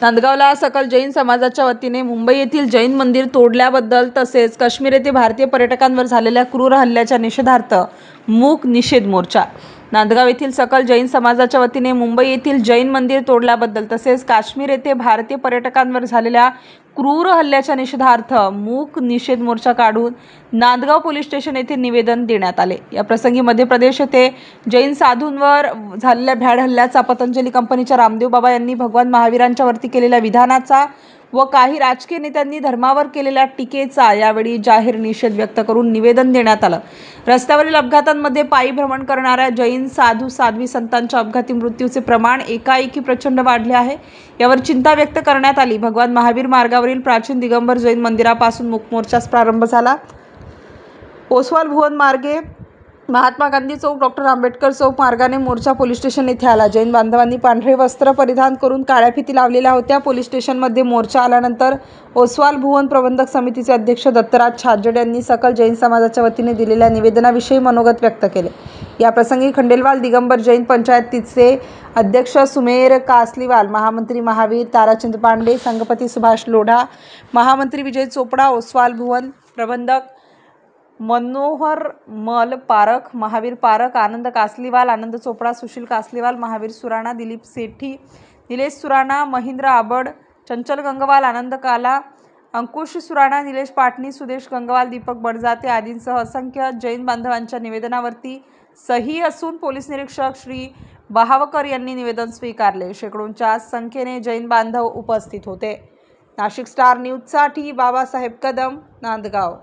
नांदगावला सकल जैन समाजाच्या वतीने मुंबई येथील जैन मंदिर तोडल्याबद्दल तसेच काश्मीर येथे भारतीय पर्यटकांवर झालेल्या क्रूर हल्ल्याच्या निषेधार्थ मूक निषेध मोर्चा। नांदगाव येथील सकल जैन समाजाच्या वतीने मुंबई येथील जैन मंदिर तोडल्याबद्दल तसेच काश्मीर येथे भारतीय पर्यटकांवर झालेल्या क्रूर हल्ल्याच्या निषेधार्थ मूक निषेध मोर्चा काढून नांदगाव पोलीस स्टेशन येथे निवेदन देण्यात आले। या प्रसंगी मध्य प्रदेश येथे जैन साधूंवर झालेल्या भ्याड हल्ल्याचा पतंजली कंपनीच्या रामदेव बाबा यांनी भगवान महावीरांच्या वरती केलेल्या विधानाचा व काही राजकीय नेत्यांनी धर्मावर केलेल्या टीकेचा यावेळी जाहीर निषेध व्यक्त करून निवेदन देण्यात आलं। रस्त्यावरील अपघातांमध्ये पायी भ्रमण करणाऱ्या जैन साधू साध्वी संतांच्या अपघाती मृत्यूचे प्रमाण एकाएकी प्रचंड वाढले आहे, यावर चिंता व्यक्त करण्यात आली। भगवान महावीर मार्गावरील प्राचीन दिगंबर जैन मंदिरापासून मूक मोर्चास प्रारंभ झाला। ओसवाल भुवन मार्गे महात्मा गांधी चौक, डॉक्टर आंबेडकर चौक मार्गाने मोर्चा पोलीस स्टेशन येथे आला। जैन बांधवांनी पांढरे वस्त्र परिधान करून काळ्या फिती लावलेल्या होत्या। पोलीस स्टेशनमध्ये मोर्चा आल्यानंतर ओसवाल भुवन प्रबंधक समितीचे अध्यक्ष दत्तराज छाजेड यांनी सकल जैन समाजाच्या वतीने दिलेल्या निवेदनाविषयी मनोगत व्यक्त केले। या प्रसंगी खंडेलवाल दिगंबर जैन पंचायतीचे अध्यक्ष सुमेर कासलीवाल, महामंत्री महावीर ताराचंद पांडे, संघपती सुभाष लोढा, महामंत्री विजय चोपडा, ओसवाल भुवन प्रबंधक मनोहर मल पारख, महावीर पारख, आनंद कासलीवाल, आनंद चोपड़ा, सुशील कासलीवाल, महावीर सुराणा, दिलीप सेठी, नीलेश सुराणा, महेंद्र आबड, चंचल गंगवाल, आनंद काला, अंकुश सुराणा, नीलेश पाटणी, सुदेश गंगवाल, दीपक बडजाते आदींसह असंख्य जैन बांधवांच्या निवेदनावरती सही असून पोलीस निरीक्षक श्री बहावकर यांनी निवेदन स्वीकारले। शेकडोंच्या संख्येने जैन बांधव उपस्थित होते। नाशिक स्टार न्यूजसाठी बाबासाहेब कदम, नांदगाव।